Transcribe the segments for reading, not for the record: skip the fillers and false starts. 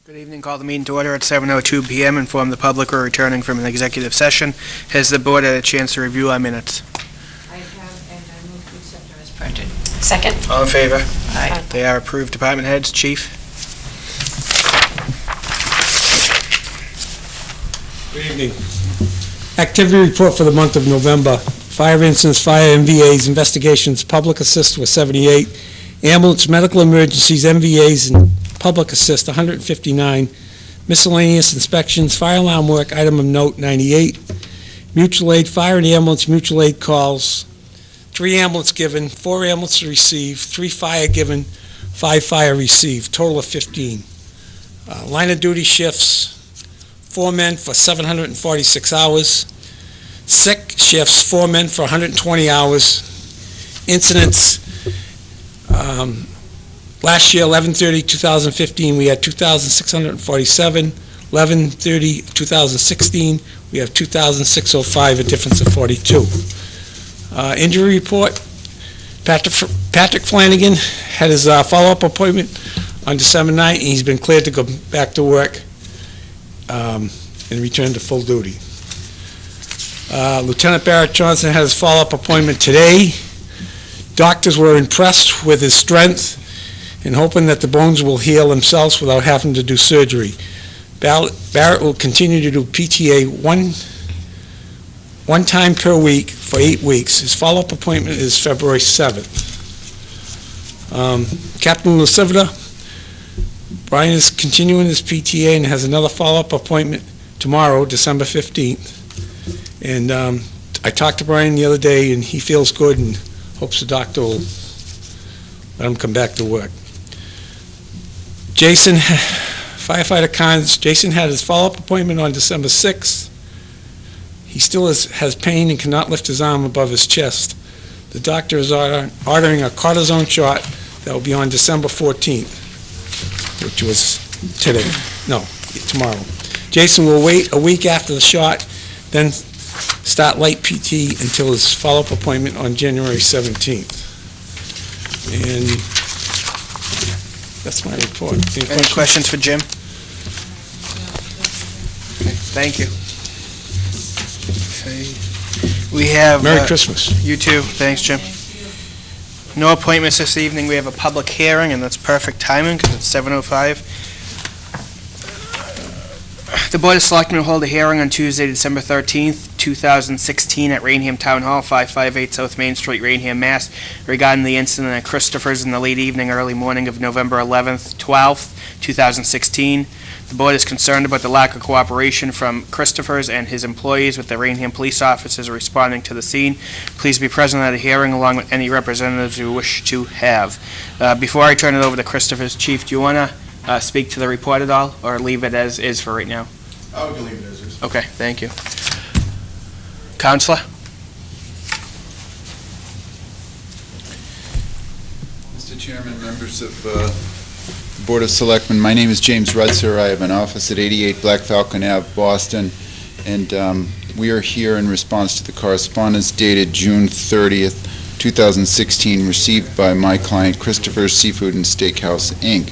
Good evening. Call the meeting to order at 7:02 p.m. Inform the public we're returning from an executive session. Has the board had a chance to review our minutes? I have, and I move to accept them as printed. Second. All in favor? Aye. They are approved. Department heads, Chief? Good evening. Activity report for the month of November. Fire incidents, fire MVAs, investigations, public assist was 78, ambulance, medical emergencies, MVAs, and public assist 159, miscellaneous inspections, fire alarm work, item of note 98, mutual aid, fire and ambulance mutual aid calls, 3 ambulance given, 4 ambulance received, 3 fire given, 5 fire received, total of 15. Line of duty shifts, 4 men for 746 hours. Sick shifts, 4 men for 120 hours. Incidents, last year, 11/30/2015, we had 2,647. 11/30/2016, we have 2,605, a difference of 42. Injury report, Patrick Flanagan had his follow-up appointment on December 9th, and he's been cleared to go back to work and return to full duty. Lieutenant Barrett Johnson had his follow-up appointment today. Doctors were impressed with his strength and hoping that the bones will heal themselves without having to do surgery. Barrett will continue to do PTA one time per week for 8 weeks. His follow-up appointment is February 7th. Captain Lucivita, Brian is continuing his PTA and has another follow-up appointment tomorrow, December 15th. And I talked to Brian the other day, and he feels good and hopes the doctor will let him come back to work. Jason, firefighter Cons, Jason had his follow-up appointment on December 6th. He still has pain and cannot lift his arm above his chest. The doctor is ordering a cortisone shot that will be on December 14th, which was today. No, tomorrow. Jason will wait a week after the shot, then start light PT until his follow-up appointment on January 17th. And that's my report. Any questions for Jim? Okay, thank you. Okay. We have... Merry Christmas. You too. Thanks, Jim. No appointments this evening. We have a public hearing, and that's perfect timing because it's 7:05. The Board of Selectmen will hold a hearing on Tuesday, December 13th, 2016 at Raynham Town Hall, 558 South Main Street, Raynham, Mass. Regarding the incident at Christopher's in the late evening, early morning of November 12th, 2016. The Board is concerned about the lack of cooperation from Christopher's and his employees with the Raynham police officers responding to the scene. Please be present at the hearing along with any representatives you wish to have. Before I turn it over to Christopher's, Chief, do you want to speak to the report at all, or leave it as is for right now? I would leave it as is. Okay, thank you. Counselor? Mr. Chairman, members of the Board of Selectmen, my name is James Rudser. I have an office at 88 Black Falcon Ave, Boston, and we are here in response to the correspondence dated June 30th, 2016, received by my client, Christopher's Seafood and Steakhouse, Inc.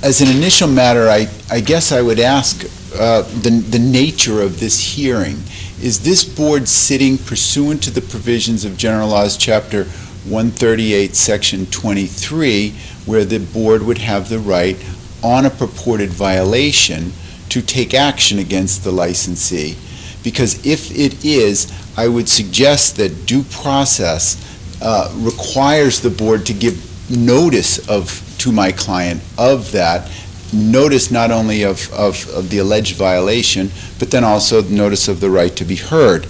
As an initial matter, I guess I would ask the nature of this hearing. Is this board sitting pursuant to the provisions of General Laws Chapter 138, Section 23, where the board would have the right, on a purported violation, to take action against the licensee? Because if it is, I would suggest that due process requires the board to give notice to my client of that, notice not only of the alleged violation, but then also notice of the right to be heard.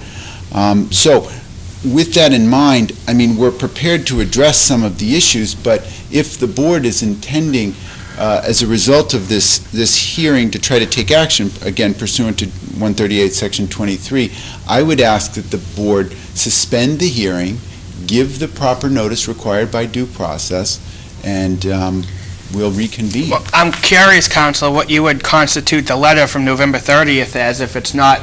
So with that in mind, I mean, we're prepared to address some of the issues, but if the board is intending, as a result of this hearing, to try to take action, again, pursuant to 138, Section 23, I would ask that the board suspend the hearing, give the proper notice required by due process, and we'll reconvene. Well, I'm curious, Counselor, what you would constitute the letter from November 30th as if it's not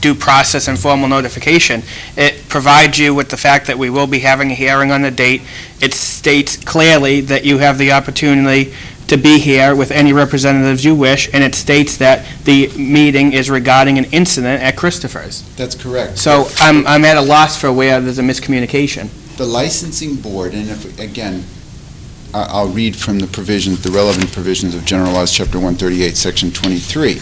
due process and formal notification. It provides you with the fact that we will be having a hearing on the date. It states clearly that you have the opportunity to be here with any representatives you wish, and it states that the meeting is regarding an incident at Christopher's. That's correct. So I'm at a loss for where there's a miscommunication. The licensing board, and if, again, I'll read from the provisions, the relevant provisions of General Laws, Chapter 138, Section 23.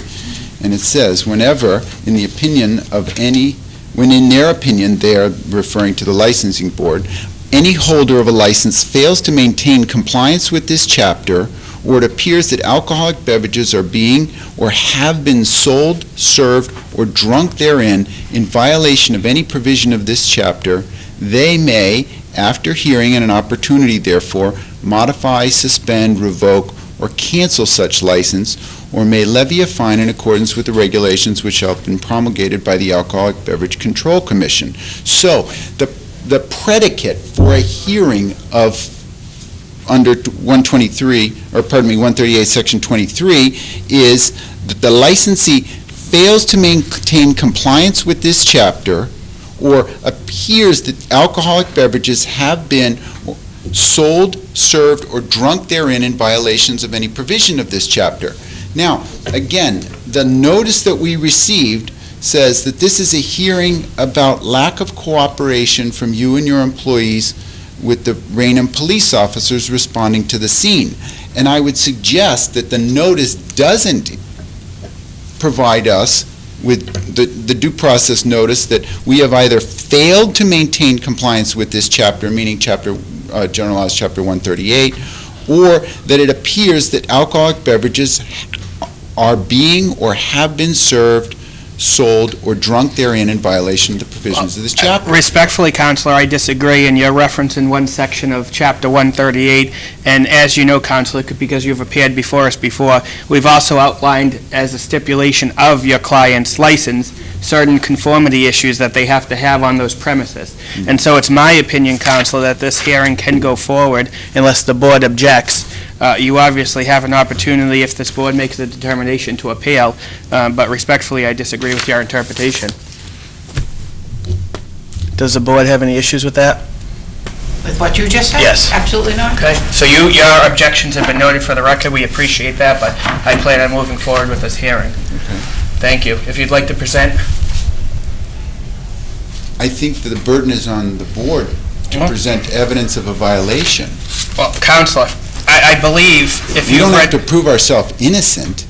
And it says, whenever, in the opinion of any, when in their opinion, they are referring to the licensing board, any holder of a license fails to maintain compliance with this chapter, or it appears that alcoholic beverages are being or have been sold, served, or drunk therein in violation of any provision of this chapter, they may, after hearing and an opportunity therefore, modify, suspend, revoke, or cancel such license, or may levy a fine in accordance with the regulations which have been promulgated by the Alcoholic Beverage Control Commission. So, the predicate for a hearing of under 138, Section 23, is that the licensee fails to maintain compliance with this chapter, or appears that alcoholic beverages have been sold, served, or drunk therein in violations of any provision of this chapter. Now, again, the notice that we received says that this is a hearing about lack of cooperation from you and your employees with the Raynham police officers responding to the scene. And I would suggest that the notice doesn't provide us with the due process notice that we have either failed to maintain compliance with this chapter, meaning General Laws Chapter 138, or that it appears that alcoholic beverages are being or have been served, sold, or drunk therein in violation of the provisions of this chapter. Respectfully, Counselor, I disagree, and you're referencing one section of Chapter 138, and as you know, Counselor, because you've appeared before us before, we've also outlined as a stipulation of your client's license certain conformity issues that they have to have on those premises. And so it's my opinion, Counselor, that this hearing can go forward unless the board objects. You obviously have an opportunity if this board makes a determination to appeal, but respectfully, I disagree with your interpretation. Does the board have any issues with that? With what you just said? Yes. Absolutely not. Okay, so your objections have been noted for the record. We appreciate that, but I plan on moving forward with this hearing. Okay. Thank you. If you'd like to present. I think that the burden is on the board to present evidence of a violation. Well, Counselor, I believe if We you've don't have read... to prove ourselves innocent.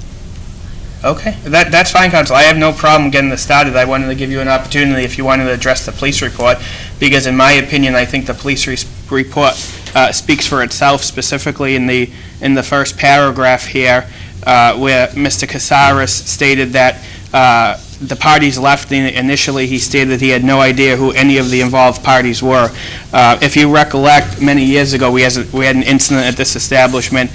Okay, that's fine, Counselor. I have no problem getting this started. I wanted to give you an opportunity if you wanted to address the police report, because in my opinion, I think the police report speaks for itself, specifically in the first paragraph here, where Mr. Casares stated that the parties left. Initially, he stated he had no idea who any of the involved parties were. If you recollect, many years ago, we had an incident at this establishment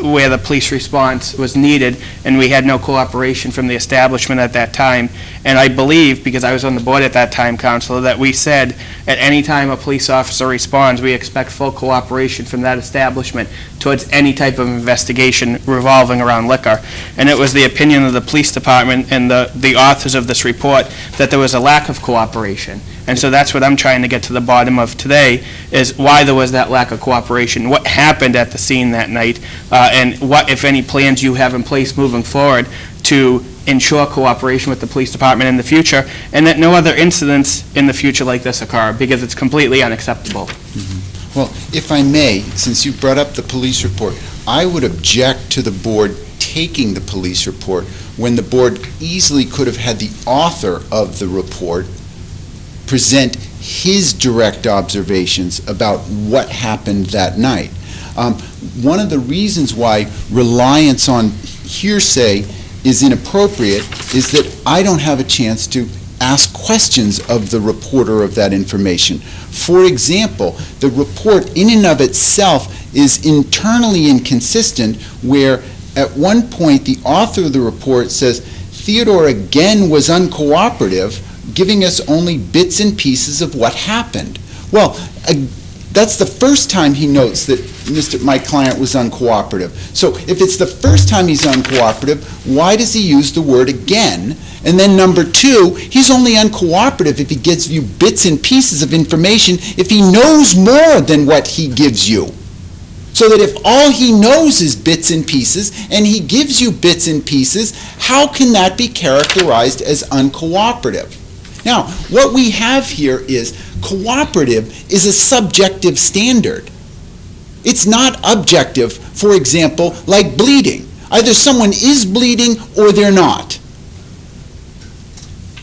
where the police response was needed, and we had no cooperation from the establishment at that time. And I believe, because I was on the board at that time, Counselor, that we said at any time a police officer responds, we expect full cooperation from that establishment towards any type of investigation revolving around liquor. And it was the opinion of the police department and the authors of this report that there was a lack of cooperation. And so that's what I'm trying to get to the bottom of today, is why there was that lack of cooperation, what happened at the scene that night, and what, if any, plans you have in place moving forward to ensure cooperation with the police department in the future, and that no other incidents in the future like this occur, because it's completely unacceptable. Well, if I may, since you brought up the police report, I would object to the board taking the police report when the board easily could have had the author of the report present his direct observations about what happened that night. One of the reasons why reliance on hearsay is inappropriate is that I don't have a chance to ask questions of the reporter of that information. For example, the report in and of itself is internally inconsistent, where at one point the author of the report says Theodore again was uncooperative, giving us only bits and pieces of what happened. Well, that's the first time he notes that my client was uncooperative. So if it's the first time he's uncooperative, why does he use the word again? And then number two, he's only uncooperative if he gives you bits and pieces of information if he knows more than what he gives you. So that if all he knows is bits and pieces, and he gives you bits and pieces, how can that be characterized as uncooperative? Now, what we have here is cooperative is a subjective standard. It's not objective, for example, like bleeding. Either someone is bleeding or they're not.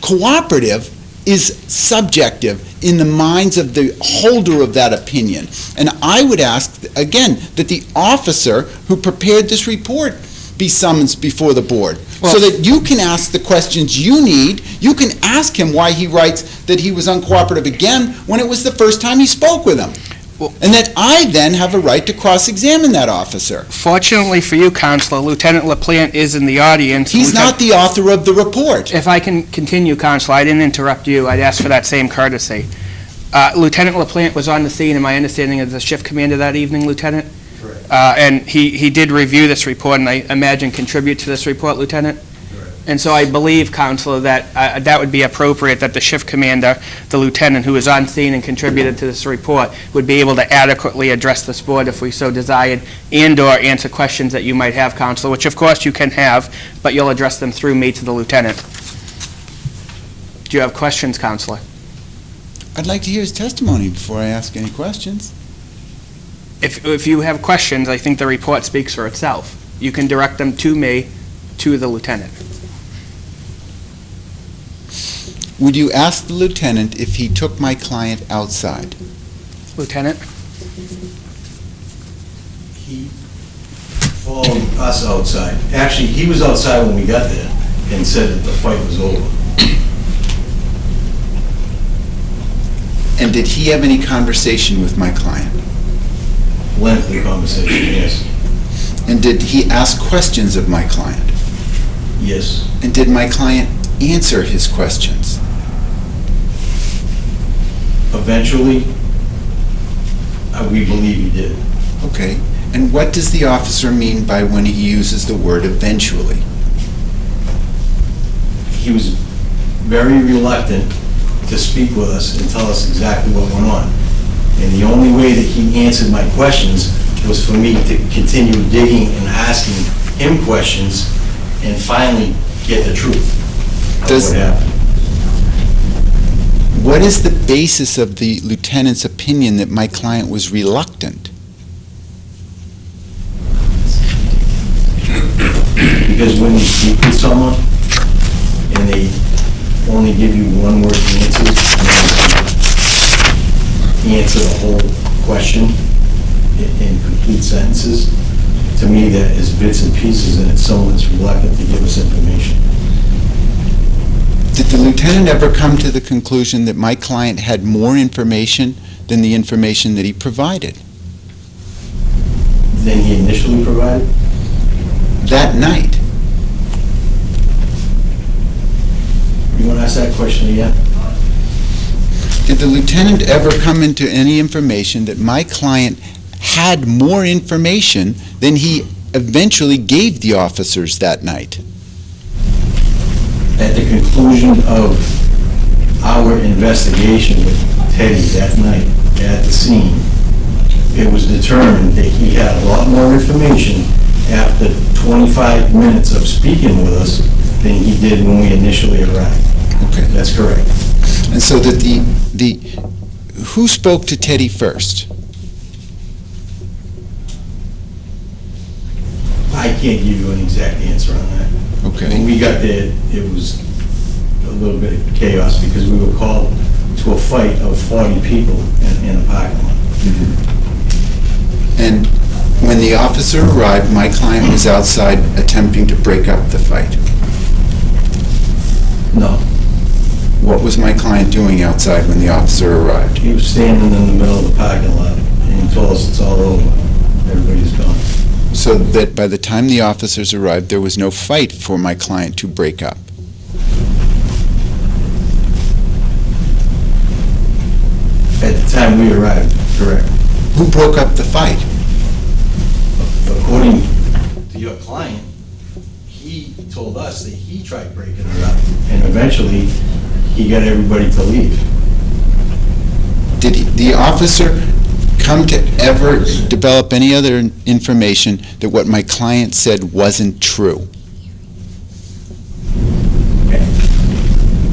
Cooperative is subjective in the minds of the holder of that opinion. And I would ask, again, that the officer who prepared this report be summoned before the board, so that you can ask the questions you need. You can ask him why he writes that he was uncooperative again when it was the first time he spoke with him. And that I then have a right to cross-examine that officer. Fortunately for you, Counselor, Lieutenant LaPlante is in the audience. He's not the author of the report. If I can continue, Counselor, I didn't interrupt you. I'd ask for that same courtesy. Lieutenant LaPlante was on the scene, and my understanding is the shift commander that evening, Lieutenant? Correct. And he did review this report, and I imagine contribute to this report, Lieutenant? Correct. And so I believe, Counselor, that that would be appropriate, that the shift commander, the lieutenant who was on scene and contributed to this report, would be able to adequately address this board if we so desired, and/or answer questions that you might have, Counselor, which of course you can have, but you'll address them through me to the lieutenant. Do you have questions, Counselor? I'd like to hear his testimony before I ask any questions. If you have questions, I think the report speaks for itself. You can direct them to me, to the lieutenant. Would you ask the lieutenant if he took my client outside? Lieutenant? He followed us outside. Actually, he was outside when we got there and said that the fight was over. And did he have any conversation with my client? Lengthy conversation, yes. And did he ask questions of my client? Yes. And did my client answer his questions? Eventually, we believe he did. Okay. And what does the officer mean by when he uses the word eventually? He was very reluctant to speak with us and tell us exactly what went on. And the only way that he answered my questions was for me to continue digging and asking him questions and finally get the truth of what happened. What is the basis of the lieutenant's opinion that my client was reluctant? Because when you speak with someone and they only give you one-word answers, and answer the whole question in complete sentences, to me that is bits and pieces, and it's someone that's reluctant to give us information. Did the lieutenant ever come to the conclusion that my client had more information than the information that he provided? Than he initially provided? That night. You want to ask that question again? Did the lieutenant ever come into any information that my client had more information than he eventually gave the officers that night? At the conclusion of our investigation with Teddy that night at the scene, it was determined that he had a lot more information after 25 minutes of speaking with us than he did when we initially arrived. Okay. That's correct. And so that who spoke to Teddy first? I can't give you an exact answer on that. Okay. When we got there, it was a little bit of chaos because we were called to a fight of 40 people in a parking lot. Mm-hmm. And when the officer arrived, my client was outside attempting to break up the fight. No. What was my client doing outside when the officer arrived? He was standing in the middle of the parking lot and he told us it's all over. Everybody's gone. So that by the time the officers arrived, there was no fight for my client to break up. At the time we arrived, correct. Who broke up the fight? According to your client, he told us that he tried breaking it up, and eventually he got everybody to leave. Did the officer come to ever develop any other information that what my client said wasn't true?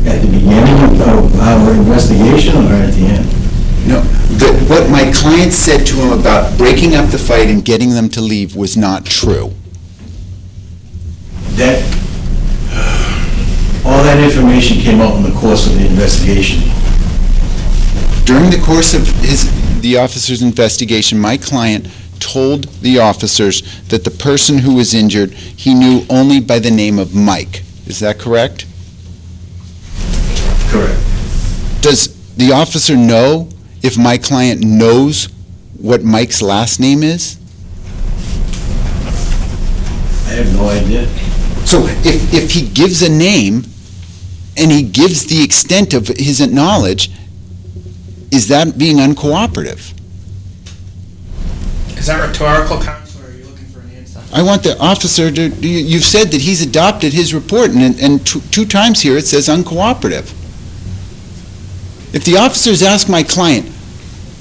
At the beginning of our investigation or at the end? No, what my client said to him about breaking up the fight and getting them to leave was not true. That, all that information came out in the course of the investigation. During the course of the officer's investigation, my client told the officers that the person who was injured, he knew only by the name of Mike. Is that correct? Correct. Does the officer know if my client knows what Mike's last name is? I have no idea. So if he gives a name and he gives the extent of his knowledge, is that being uncooperative? Is that rhetorical, Counselor, or are you looking for an answer? I want the officer to, you've said that he's adopted his report, and two times here it says uncooperative. If the officers ask my client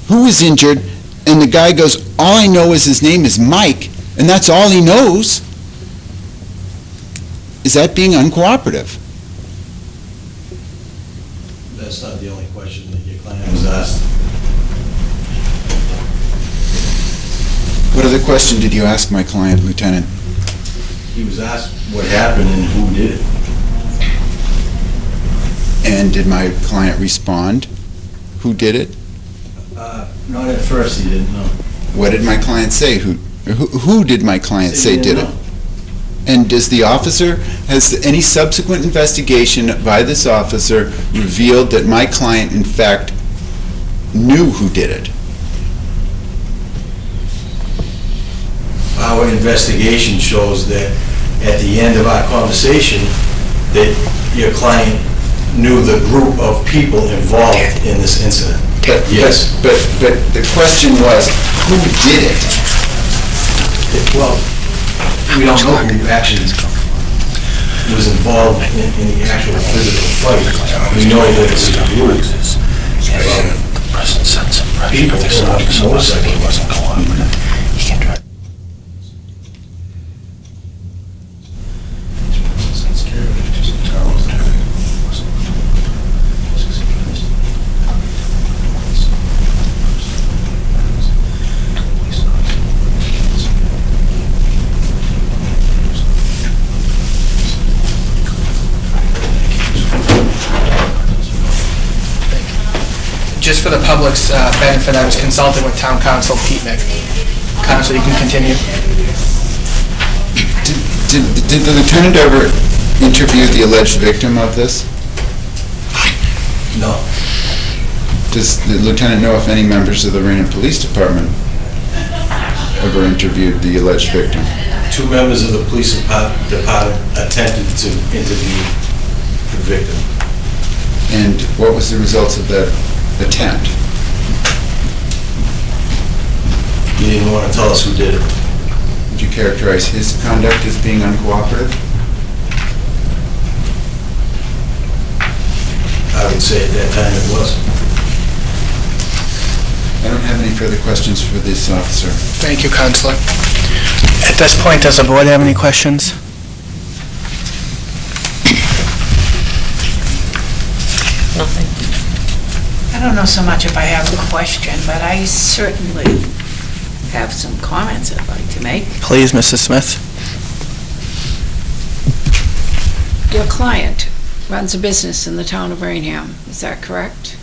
who was injured, and the guy goes, all I know is his name is Mike, and that's all he knows, is that being uncooperative? That's not the only question that your client was asked. What other question did you ask my client, Lieutenant? He was asked what happened and who did it. And did my client respond? Who did it? Not at first, he didn't know. What did my client say? Who did my client say He did didn't it? know. And does the officer, has any subsequent investigation by this officer revealed that my client, in fact, knew who did it? Our investigation shows that at the end of our conversation, that your client knew the group of people involved in this incident. Yes. But the question was, who did it? Well, we don't know who actually was involved in the actual physical fight. We know that it was a group of people who were on the motorcycle. Just for the public's benefit, I was consulting with Town Council Pete Nick. Council, you can continue. Did the lieutenant ever interview the alleged victim of this? No. Does the lieutenant know if any members of the Raynham Police Department ever interviewed the alleged victim? 2 members of the police department attempted to interview the victim. And what was the results of that attempt? He didn't want to tell us who did it. Would you characterize his conduct as being uncooperative? I would say at that time it was. I don't have any further questions for this officer. Thank you, Counselor. At this point, does the board have any questions? Nothing. I don't know so much if I have a question, but I certainly have some comments I'd like to make. Please, Mrs. Smith. Your client runs a business in the town of Raynham, is that correct?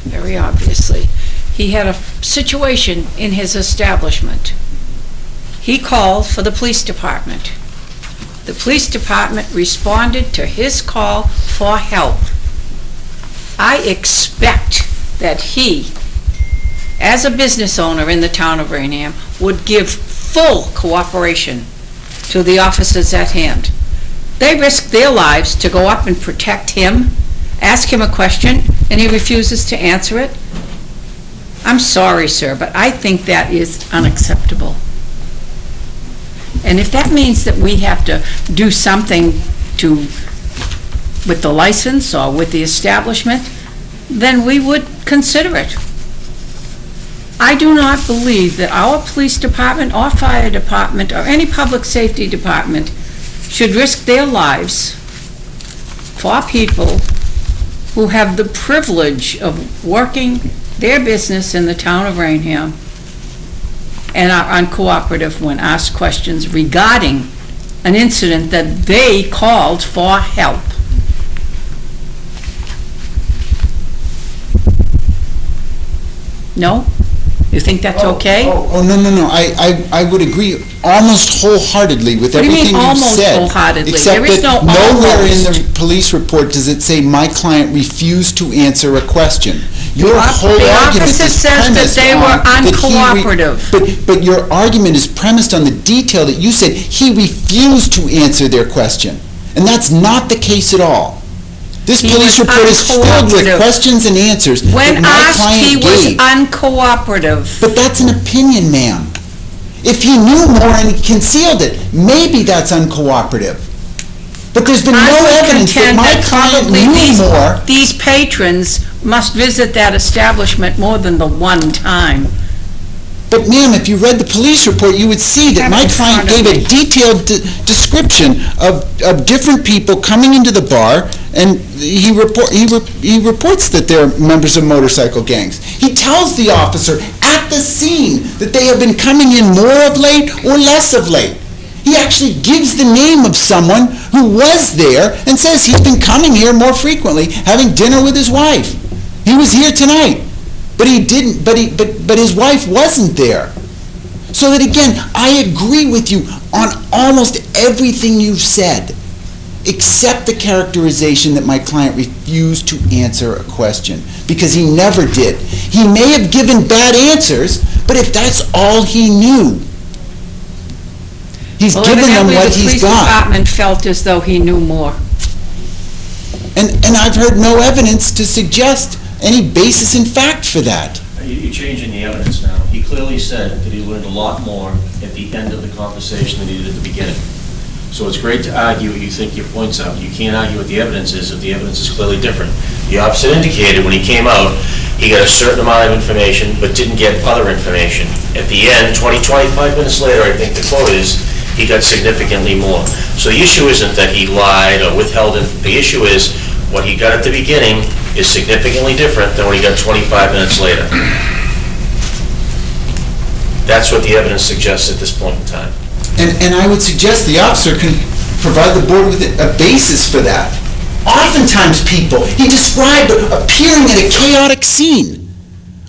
Very obviously. He had a situation in his establishment. He called for the police department. The police department responded to his call for help. I expect that he, as a business owner in the town of Raynham, would give full cooperation to the officers at hand. They risk their lives to go up and protect him, ask him a question, and he refuses to answer it. I'm sorry, sir, but I think that is unacceptable. And if that means that we have to do something with the license or with the establishment, then we would consider it. I do not believe that our police department or fire department or any public safety department should risk their lives for people who have the privilege of working their business in the town of Raynham and are uncooperative when asked questions regarding an incident that they called for help. No? You think that's okay? Oh, no. I would agree almost wholeheartedly with What do you everything mean you've almost said. wholeheartedly? Except There is that no nowhere in almost. the police report does it say my client refused to answer a question. Your whole The argument officer is says that premised they on were that he uncooperative. But your argument is premised on the detail that you said he refused to answer their question. And that's not the case at all. This He police was report is filled with uncooperative. questions and answers When that my asked, he client was gave. uncooperative. But that's an opinion, ma'am. If he knew more and he concealed it, maybe that's uncooperative. But there's been no evidence that my client knew more. These patrons must visit that establishment more than the one time. But ma'am, if you read the police report, you would see that my client gave a detailed description of different people coming into the bar, and he reports that they're members of motorcycle gangs. He tells the officer at the scene that they have been coming in more of late or less of late. He actually gives the name of someone who was there and says he's been coming here more frequently, having dinner with his wife. He was here tonight. But he didn't, but his wife wasn't there. So that again, I agree with you on almost everything you've said, except the characterization that my client refused to answer a question, because he never did. He may have given bad answers, but if that's all he knew, he's given them what he's The police got. department felt as though he knew more. And I've heard no evidence to suggest any basis in fact for that. You're changing the evidence now. He clearly said that he learned a lot more at the end of the conversation than he did at the beginning. So it's great to argue what you think your point's out. You can't argue what the evidence is if the evidence is clearly different. The officer indicated when he came out, he got a certain amount of information, but didn't get other information. At the end, 25 minutes later, I think the quote is, he got significantly more. So the issue isn't that he lied or withheld it. The issue is what he got at the beginning is significantly different than what he got 25 minutes later. That's what the evidence suggests at this point in time. And I would suggest the officer can provide the board with a basis for that. Oftentimes people, he described appearing at a chaotic scene.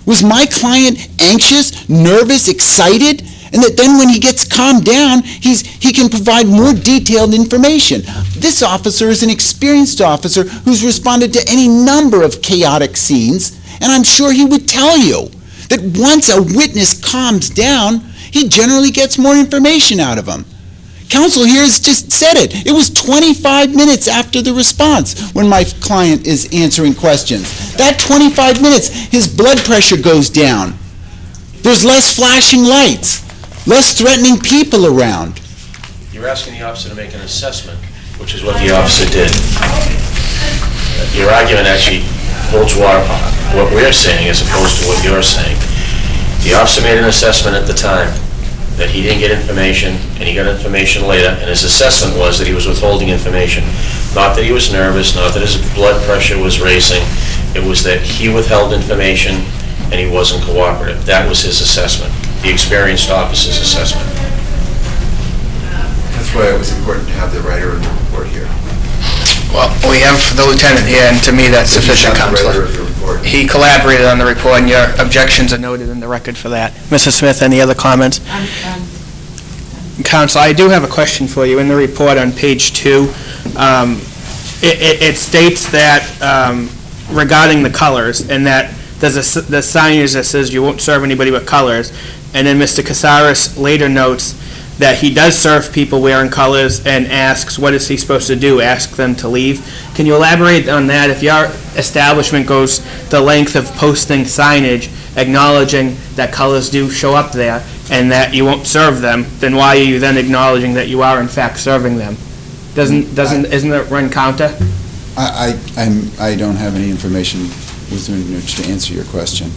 Was my client anxious, nervous, excited? And that then when he gets calmed down, he can provide more detailed information. This officer is an experienced officer who's responded to any number of chaotic scenes, and I'm sure he would tell you that once a witness calms down, he generally gets more information out of him. Counsel here has just said it. It was 25 minutes after the response when my client is answering questions. That 25 minutes, his blood pressure goes down. There's less flashing lights, less threatening people around. You're asking the officer to make an assessment, which is what the officer did. Your argument actually holds water, what we're saying as opposed to what you're saying. The officer made an assessment at the time that he didn't get information, and he got information later, and his assessment was that he was withholding information. Not that he was nervous, not that his blood pressure was racing, it was that he withheld information and he wasn't cooperative. That was his assessment, the experienced officer's assessment. That's why it was important to have the writer of the report here. Well, we have the lieutenant here, and to me, that's He's sufficient, not the writer Counselor. of the report. He collaborated on the report, and your objections are noted in the record for that. Mrs. Smith, any other comments? Counsel, I do have a question for you. In the report on page 2, it states that regarding the colors, and that there's the signage that says you won't serve anybody but colors, and then Mr. Casares later notes that he does serve people wearing colors and asks, what is he supposed to do? Ask them to leave? Can you elaborate on that? If your establishment goes the length of posting signage acknowledging that colors do show up there and that you won't serve them, then why are you then acknowledging that you are in fact serving them? Isn't it run counter? I don't have any information with which to answer your question.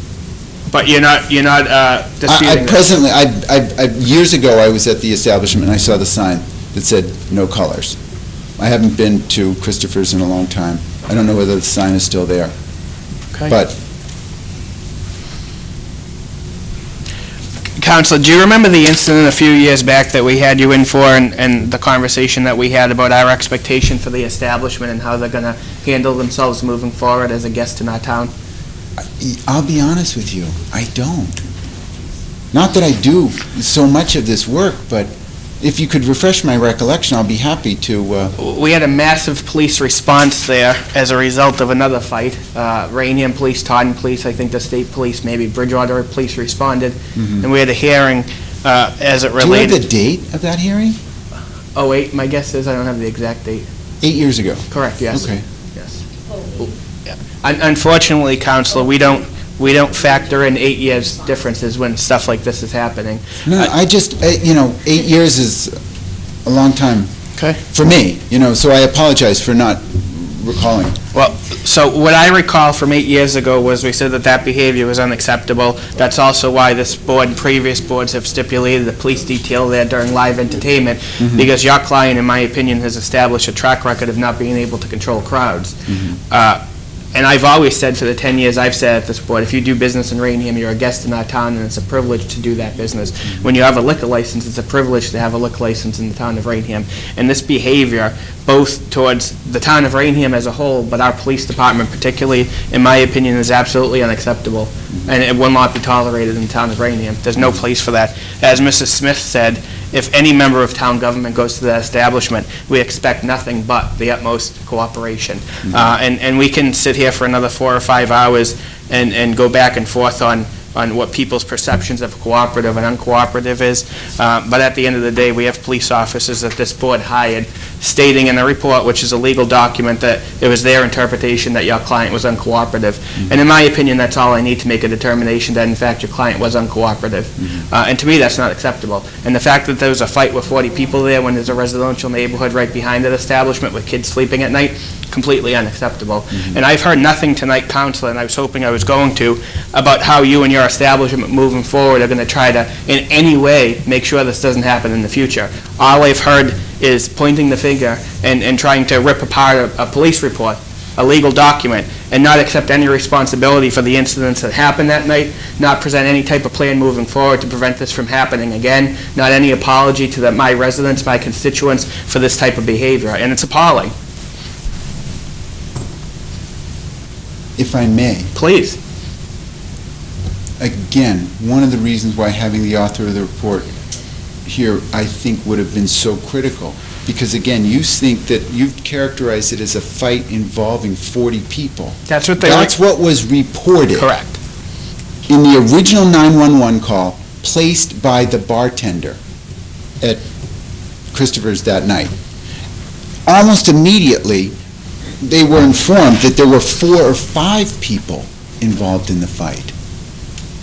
But you're not disputing that? Years ago, I was at the establishment, and I saw the sign that said, "No colors." I haven't been to Christopher's in a long time. I don't know whether the sign is still there. Okay. But Counselor, do you remember the incident a few years back that we had you in for, and the conversation that we had about our expectation for the establishment and how they're going to handle themselves moving forward as a guest in our town? I'll be honest with you, I don't. Not that I do so much of this work, but if you could refresh my recollection, I'll be happy to. We had a massive police response there as a result of another fight. Raynham Police, Taunton Police, I think the state police, maybe Bridgewater Police responded, and we had a hearing as it related. Do you have the date of that hearing? 08, my guess is. I don't have the exact date. 8 years ago? Correct, yes. Okay. Yes. Yeah. Unfortunately, Counselor, we don't factor in 8 years differences when stuff like this is happening. No, I just, 8 years is a long time Okay. for me, so I apologize for not recalling. Well, so what I recall from 8 years ago was we said that behavior was unacceptable. That's also why this board and previous boards have stipulated the police detail there during live entertainment, because your client, in my opinion, has established a track record of not being able to control crowds. And I've always said, for the 10 years I've sat at this board, if you do business in Raynham, you're a guest in our town, and it's a privilege to do that business. When you have a liquor license, it's a privilege to have a liquor license in the town of Raynham. And this behavior, both towards the town of Raynham as a whole, but our police department particularly, in my opinion, is absolutely unacceptable. And it will not be tolerated in the town of Raynham. There's no place for that. As Mrs. Smith said, if any member of town government goes to that establishment, we expect nothing but the utmost cooperation. And we can sit here for another 4 or 5 hours and go back and forth on what people's perceptions of cooperative and uncooperative is. But at the end of the day, we have police officers that this board hired stating in a report, which is a legal document, that it was their interpretation that your client was uncooperative. And in my opinion, that's all I need to make a determination that, in fact, your client was uncooperative. And to me, that's not acceptable. And the fact that there was a fight with 40 people there when there's a residential neighborhood right behind that establishment with kids sleeping at night, completely unacceptable. And I've heard nothing tonight, Counselor, and I was hoping I was going to, about how you and your establishment moving forward are going to try to, in any way, make sure this doesn't happen in the future. All I've heard is pointing the finger and trying to rip apart a police report, a legal document, and not accept any responsibility for the incidents that happened that night, not present any type of plan moving forward to prevent this from happening again, not any apology to my residents, my constituents, for this type of behavior. And it's appalling. If I may. Please. Again, one of the reasons why having the author of the report here, I think, would have been so critical. Because, again, you think that you've characterized it as a fight involving 40 people. That's what That's what was reported. Correct. In the original 911 call placed by the bartender at Christopher's that night. Almost immediately, they were informed that there were 4 or 5 people involved in the fight.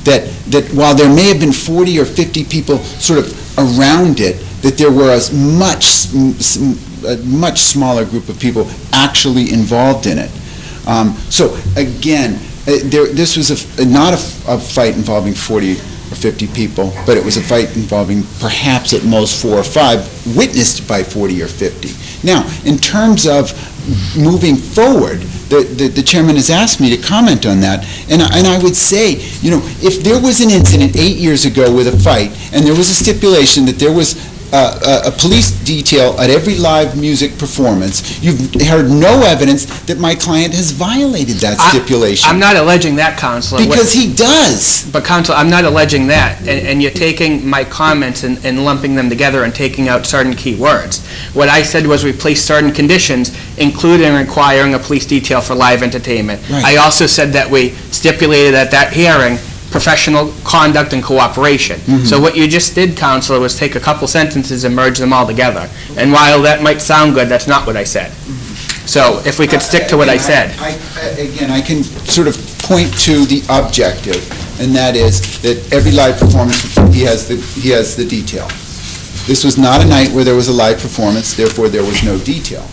That while there may have been 40 or 50 people sort of around it, that there were a much smaller group of people actually involved in it. So again, this was not a fight involving 40 or 50 people, but it was a fight involving perhaps at most 4 or 5, witnessed by 40 or 50. Now, in terms of moving forward, the chairman has asked me to comment on that, and I would say, if there was an incident 8 years ago with a fight, and there was a stipulation that there was a police detail at every live music performance, you've heard no evidence that my client has violated that stipulation. I'm not alleging that, Counselor. Because he does. But, Counselor, I'm not alleging that, and you're taking my comments and lumping them together and taking out certain key words. What I said was we placed certain conditions, including requiring a police detail for live entertainment. Right. I also said that we stipulated at that hearing professional conduct and cooperation. So what you just did, Counselor, was take a couple sentences and merge them all together. And while that might sound good, that's not what I said. So if we could stick to what I said. Again, I can sort of point to the objective, and that is that every live performance, he has the detail. This was not a night where there was a live performance, therefore there was no detail.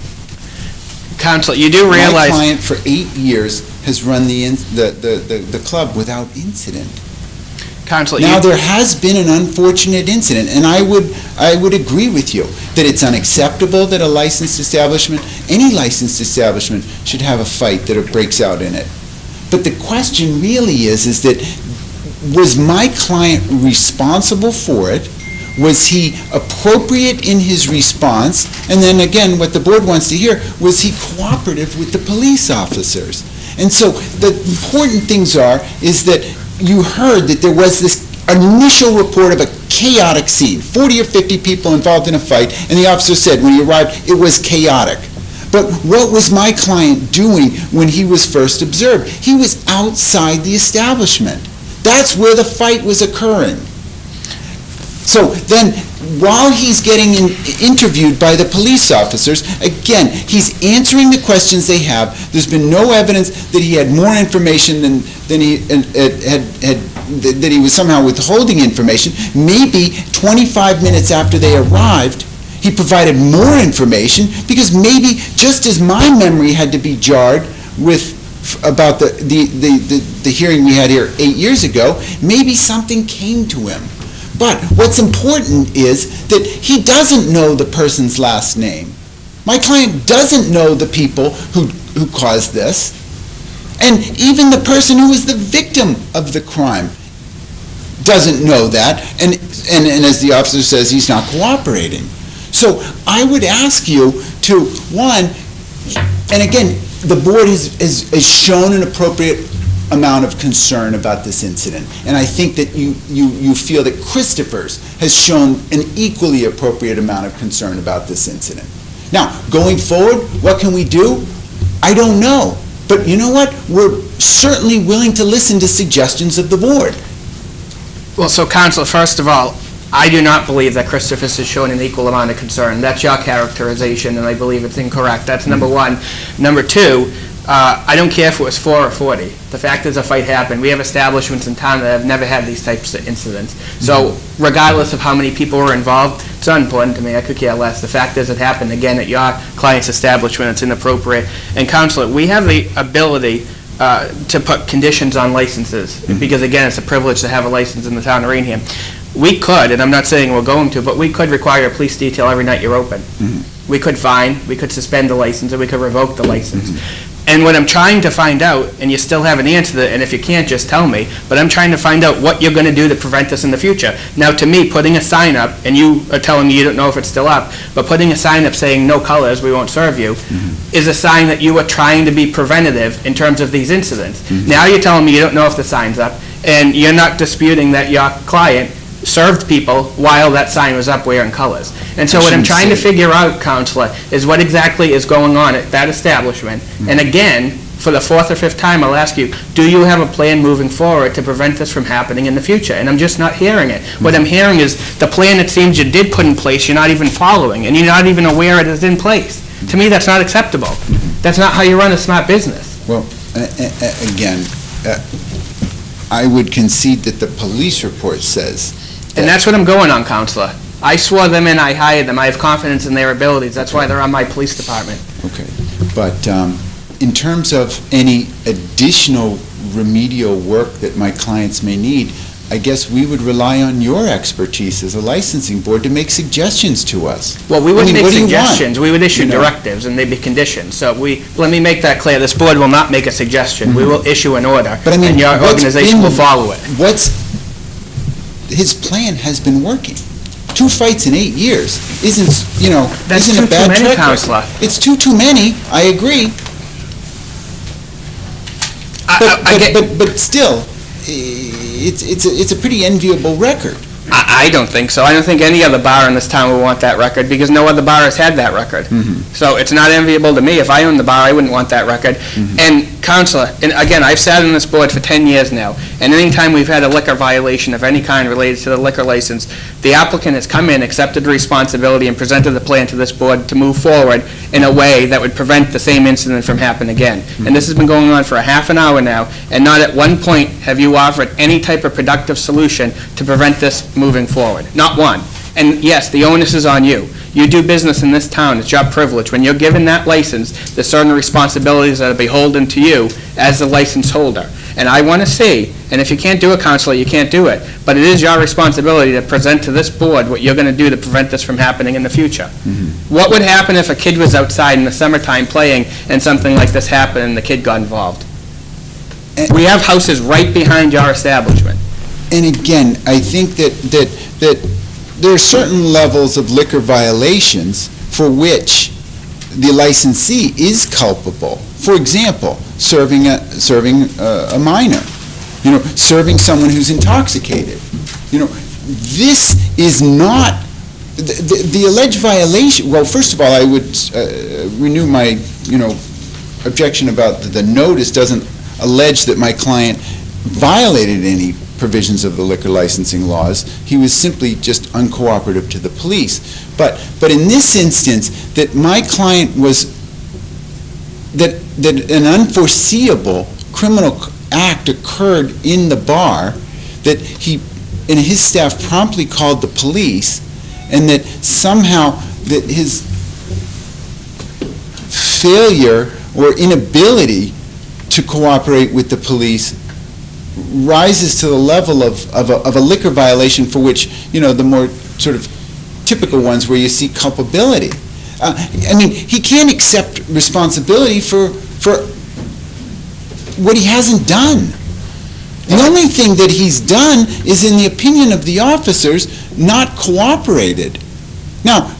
Counselor, you do realize... My client for 8 years has run the club without incident. Counselor, Now, there has been an unfortunate incident, and I would agree with you that it's unacceptable that a licensed establishment, any licensed establishment, should have a fight that it breaks out in it. But the question really is that was my client responsible for it? Was he appropriate in his response? And then again, what the board wants to hear, was he cooperative with the police officers? And so the important things is that you heard that there was this initial report of a chaotic scene, 40 or 50 people involved in a fight, and the officer said when he arrived, it was chaotic. But what was my client doing when he was first observed? He was outside the establishment. That's where the fight was occurring. So then, while he's getting interviewed by the police officers, again, he's answering the questions they have. There's been no evidence that he had more information than he that he was somehow withholding information. Maybe 25 minutes after they arrived, he provided more information, because maybe just as my memory had to be jarred about the hearing we had here 8 years ago, maybe something came to him. But what's important is that he doesn't know the person's last name. My client doesn't know the people who caused this. And even the person who was the victim of the crime doesn't know that. And as the officer says, he's not cooperating. So I would ask you to, one, and again, the board has shown an appropriate amount of concern about this incident. And I think that you feel that Christopher's has shown an equally appropriate amount of concern about this incident. Now, going forward, what can we do? I don't know. But you know what? We're certainly willing to listen to suggestions of the board. Well, so, Counselor, first of all, I do not believe that Christopher's has shown an equal amount of concern. That's your characterization, and I believe it's incorrect. That's number one. Number two, I don't care if it was 4 or 40. The fact is a fight happened. We have establishments in town that have never had these types of incidents. So regardless of how many people were involved, it's not important to me. I could care less. The fact is it happened again at your client's establishment. It's inappropriate. And, Counselor, we have the ability to put conditions on licenses, because, again, it's a privilege to have a license in the town of Raynham. We could, and I'm not saying we're going to, but we could require a police detail every night you're open. We could fine, we could suspend the license, or we could revoke the license. And what I'm trying to find out, and you still haven't answered it, and if you can't, just tell me, but I'm trying to find out what you're going to do to prevent this in the future. Now, to me, putting a sign up, and you are telling me you don't know if it's still up, but putting a sign up saying no colors, we won't serve you, is a sign that you are trying to be preventative in terms of these incidents. Now you're telling me you don't know if the sign's up, and you're not disputing that your client served people while that sign was up wearing colors. And so what I'm trying to figure out, Counselor, is what exactly is going on at that establishment. And again, for the 4th or 5th time, I'll ask you, do you have a plan moving forward to prevent this from happening in the future? And I'm just not hearing it. What I'm hearing is the plan it seems you did put in place, you're not even following, and you're not even aware it is in place. To me, that's not acceptable. That's not how you run a smart business. Well, again, I would concede that the police report says. And that's what I'm going on, Counselor. I swore them in, I hired them, I have confidence in their abilities. That's why they're on my police department. Okay, but in terms of any additional remedial work that my clients may need, I guess we would rely on your expertise as a licensing board to make suggestions to us. Well, we wouldn't make suggestions. We would issue directives, and they'd be conditions. So let me make that clear. This board will not make a suggestion. We will issue an order, but, I mean, and your organization will follow it. His plan has been working. 2 fights in 8 years isn't a bad too many, record. Counselor. It's too many, I agree. But still, it's a pretty enviable record. I don't think so. I don't think any other bar in this town would want that record, because no other bar has had that record. So it's not enviable to me. If I owned the bar, I wouldn't want that record. And, Counselor, and again, I've sat on this board for 10 years now, and any time we've had a liquor violation of any kind related to the liquor license, the applicant has come in, accepted the responsibility, and presented the plan to this board to move forward in a way that would prevent the same incident from happening again. And this has been going on for a half an hour now, and not at one point have you offered any type of productive solution to prevent this moving forward. Not one. And yes, the onus is on you. You do business in this town. It's your privilege. When you're given that license, there's certain responsibilities that are beholden to you as the license holder. And I want to see, and if you can't do it, Counselor, you can't do it, but it is your responsibility to present to this board what you're going to do to prevent this from happening in the future. What would happen if a kid was outside in the summertime playing and something like this happened and the kid got involved? We have houses right behind your establishment. And again, I think that there are certain levels of liquor violations for which the licensee is culpable. For example, serving a minor, serving someone who's intoxicated. This is not the alleged violation. Well, first of all, I would renew my objection about the notice doesn't allege that my client violated any provisions of the liquor licensing laws. He was simply just uncooperative to the police. But in this instance, that my client was, that an unforeseeable criminal act occurred in the bar, that he and his staff promptly called the police, and that somehow that his failure or inability to cooperate with the police rises to the level of a liquor violation for which, the more sort of typical ones where you see culpability. He can't accept responsibility for what he hasn't done. The only thing that he's done is, in the opinion of the officers, not cooperated. Now,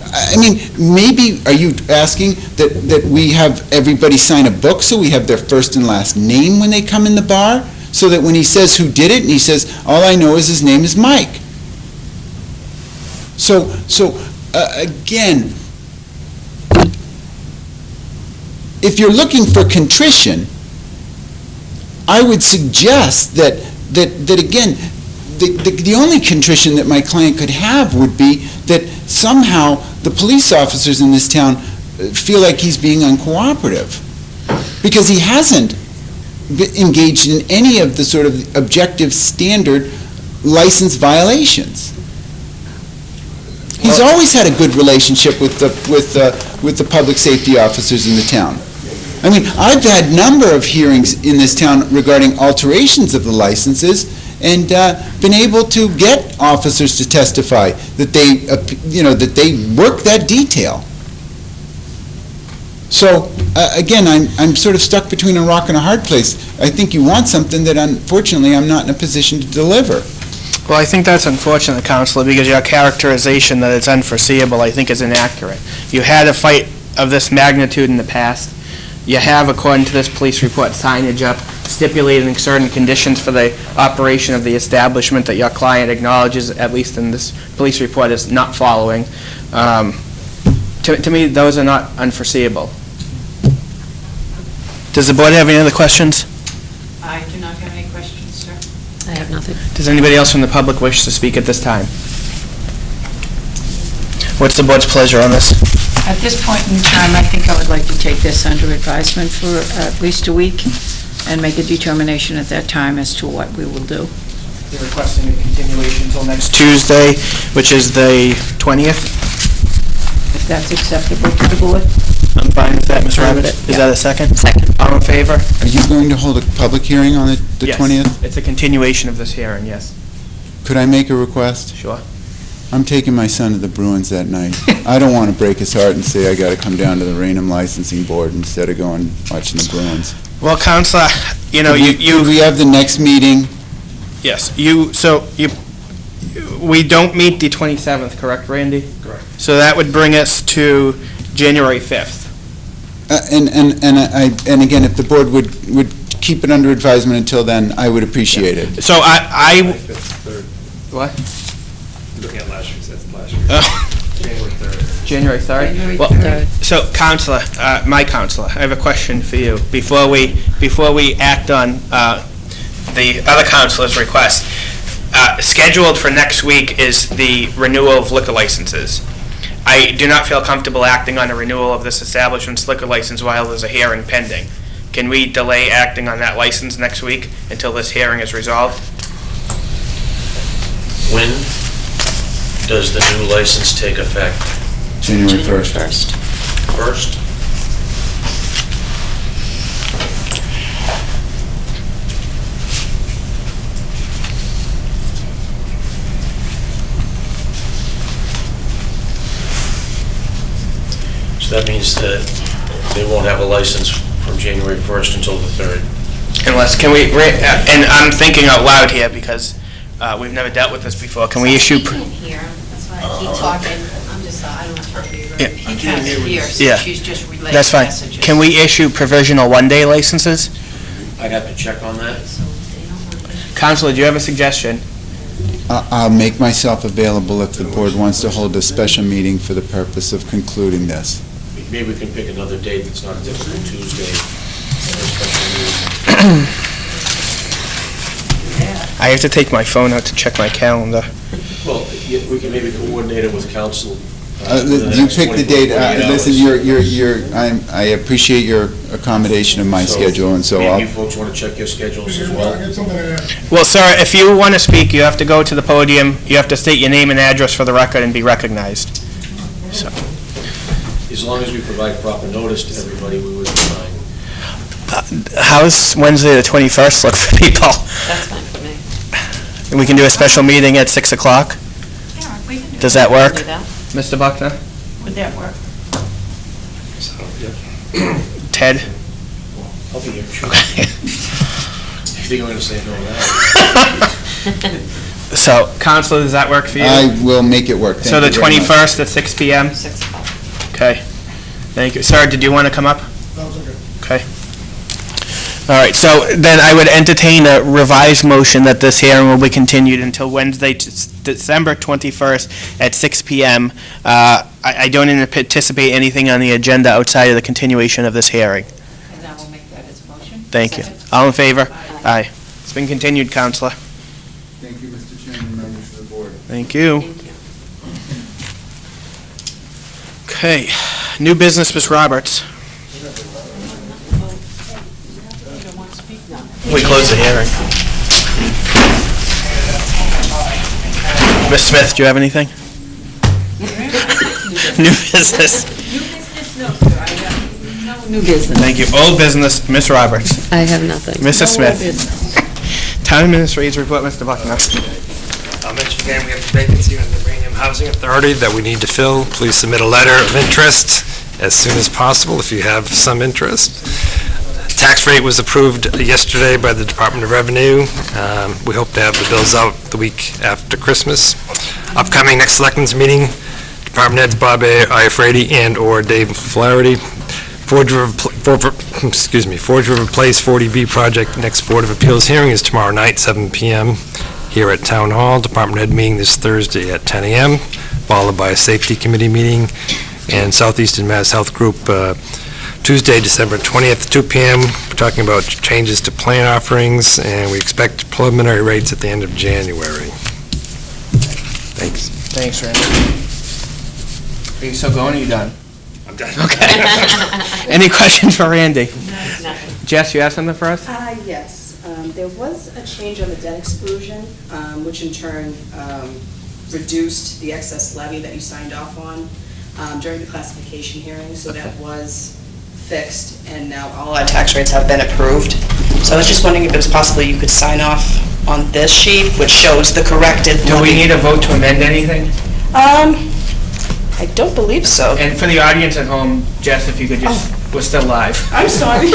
maybe, are you asking that we have everybody sign a book so we have their first and last name when they come in the bar? So that when he says who did it, and he says, all I know is his name is Mike. So again, if you're looking for contrition, I would suggest that again, the only contrition that my client could have would be that somehow the police officers in this town feel like he's being uncooperative. Because he hasn't engaged in any of the sort of objective standard license violations. He's always had a good relationship with the public safety officers in the town. I've had a number of hearings in this town regarding alterations of the licenses, and been able to get officers to testify that they work that detail. So, again, I'm sort of stuck between a rock and a hard place. I think you want something that, unfortunately, I'm not in a position to deliver. Well, I think that's unfortunate, Counselor, because your characterization that it's unforeseeable, I think, is inaccurate. You had a fight of this magnitude in the past. You have, according to this police report, signage up stipulating certain conditions for the operation of the establishment that your client acknowledges, at least in this police report, is not following. To me, those are not unforeseeable. Does the board have any other questions? I do not have any questions, sir. I have nothing. Does anybody else from the public wish to speak at this time? What's the board's pleasure on this? At this point in time, I think I would like to take this under advisement for at least a week and make a determination at that time as to what we will do. You're requesting a continuation until next Tuesday, which is the 20th? If that's acceptable to the board. I'm fine with that, Ms. Rabbit. Is that a second? Second. All in favor? Are you going to hold a public hearing on the 20th? Yes, it's a continuation of this hearing, yes. Could I make a request? Sure. I'm taking my son to the Bruins that night. I don't want to break his heart and say I got to come down to the Raynham Licensing Board instead of going watching the Bruins. Well, Counselor, Could we have the next meeting? yes, we don't meet the 27th, correct, Randy? Correct. So that would bring us to January 5th. And again, if the board would keep it under advisement until then, I would appreciate it. So I what? Looking at last year's, that's last year. January 3rd. January 3rd? January Well, 3rd. So, Counselor, my Counselor, I have a question for you. Before we act on the other Counselor's request, scheduled for next week is the renewal of liquor licenses. I do not feel comfortable acting on a renewal of this establishment's liquor license while there's a hearing pending. Can we delay acting on that license next week until this hearing is resolved? When does the new license take effect? January 1st. First? So that means that they won't have a license from January 1st until the 3rd. Unless, can we, and I'm thinking out loud here because we've never dealt with this before. Can we issue? I can't hear, that's why I keep talking. I'm just, I don't want to be rude. Yeah. He can't hear, so Yeah. she's just relaying That's fine. messages. Can we issue provisional one-day licenses? I'd have to check on that. So they don't want to- Counselor, do you have a suggestion? I'll make myself available if the board wants to hold a special meeting for the purpose of concluding this. Maybe we can pick another date that's not a typical Tuesday. for a special meeting. I have to take my phone out to check my calendar. Well, we can maybe coordinate it with council. You pick the date. Listen, I appreciate your accommodation of my schedule, and so Maybe you I'll... folks want to check your schedules as well. Well, sir, if you want to speak, you have to go to the podium. You have to state your name and address for the record and be recognized. So, As long as we provide proper notice to everybody, we would be fine. how's Wednesday the 21st look for people? That's fine for me. And we can do a special meeting at 6 o'clock? Yeah, we can do Does that work? Do that. Mr. Buckner? Would that work? Ted? I'll be here, sure. You think I'm going to say no to that? So, Counselor, does that work for you? I will make it work. So the 21st at 6 PM? 6 o'clock. Okay. Thank you. Sir, did you want to come up? Okay. All right, so then I would entertain a revised motion that this hearing will be continued until Wednesday, December 21st at 6 PM. I don't anticipate anything on the agenda outside of the continuation of this hearing. And I will make that as a motion. Thank you. Second. All in favor? Aye. Aye. It's been continued, Counselor. Thank you, Mr. Chairman, members of the board. Thank you. Thank you. Okay. New business, Ms. Roberts. We close the hearing. Ms. Smith, do you have anything? New business. New business. Thank you. Old business, Ms. Roberts. I have nothing. Mrs. Smith. Business. Town Administrator's report, Mr. Buckner. I'll mention again, we have a vacancy on the Raynham Housing Authority that we need to fill. Please submit a letter of interest as soon as possible if you have some interest. Tax rate was approved yesterday by the Department of Revenue. We hope to have the bills out the week after Christmas. Upcoming next Selectmen's meeting, Department heads Bob Iafrady and/or Dave Flaherty. Forge River Place 40B project, next Board of Appeals hearing is tomorrow night, 7 PM, here at Town Hall. Department head meeting this Thursday at 10 AM, followed by a safety committee meeting, and Southeastern Mass Health Group Tuesday, December 20th, 2 PM. We're talking about changes to plan offerings, and we expect preliminary rates at the end of January. Thanks. Thanks, Randy. Are you still going, or are you done? I'm done. Okay. Any questions for Randy? Nothing. Jess, you have something for us? Yes. There was a change on the debt exclusion, which in turn reduced the excess levy that you signed off on during the classification hearing, so that was fixed, and now all our tax rates have been approved. So I was just wondering if it was possible you could sign off on this sheet, which shows the corrected Do we levy. need a vote to amend anything? I don't believe so. And for the audience at home, Jess, if you could just, we're still live. I'm sorry.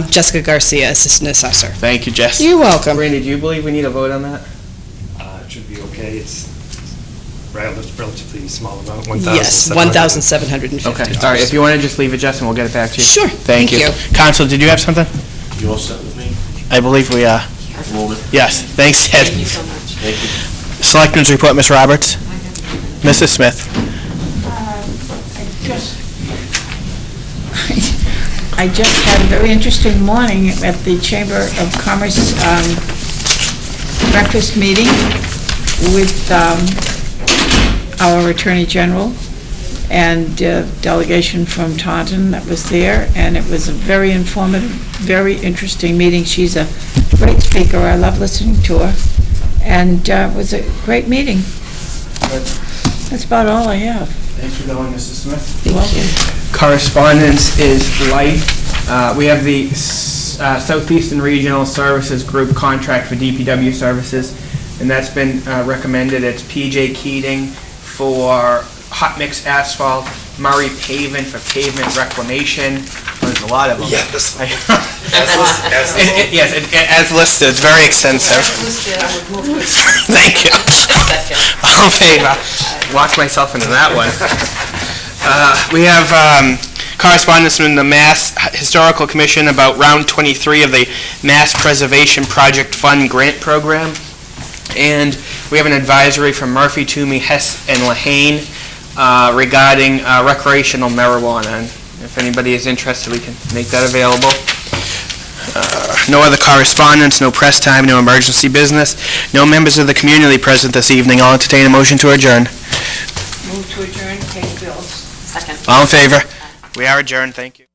Jessica Garcia, Assistant Assessor. Thank you, Jess. You're welcome. Randy, do you believe we need a vote on that? It should be okay. It's relatively small amount, Yes, 1,700. $1,750. Okay, all right, if you want to just leave it, Jess, and we'll get it back to you. Sure, Thank thank you. you. Counsel, did you have something? You all set with me I believe we are. at the moment? Yes, thanks, Ted. Thank you so much. Thank you. Selectmen's report, Ms. Roberts. Mrs. Smith. I just had a very interesting morning at the Chamber of Commerce breakfast meeting with our Attorney General and delegation from Taunton that was there, and it was a very informative, very interesting meeting. She's a great speaker. I love listening to her, and it was a great meeting. That's about all I have. Thanks for going, Mrs. Smith. Thank you. Correspondence is light. We have the Southeastern Regional Services Group contract for DPW services, and that's been recommended. It's PJ Keating for hot mix asphalt Murray Pavement for pavement reclamation. There's a lot of them. Yes. Yes, as listed, it's very extensive. Thank you. All in favor? Locked myself into that one. We have correspondence from the Mass Historical Commission about Round 23 of the Mass Preservation Project Fund Grant Program. And we have an advisory from Murphy, Toomey, Hess, and Lehane regarding recreational marijuana. And if anybody is interested, we can make that available. No other correspondence, no press time, no emergency business, no members of the community present this evening. I'll entertain a motion to adjourn. Move to adjourn, pay the bills. Second. All in favor? We are adjourned. Thank you.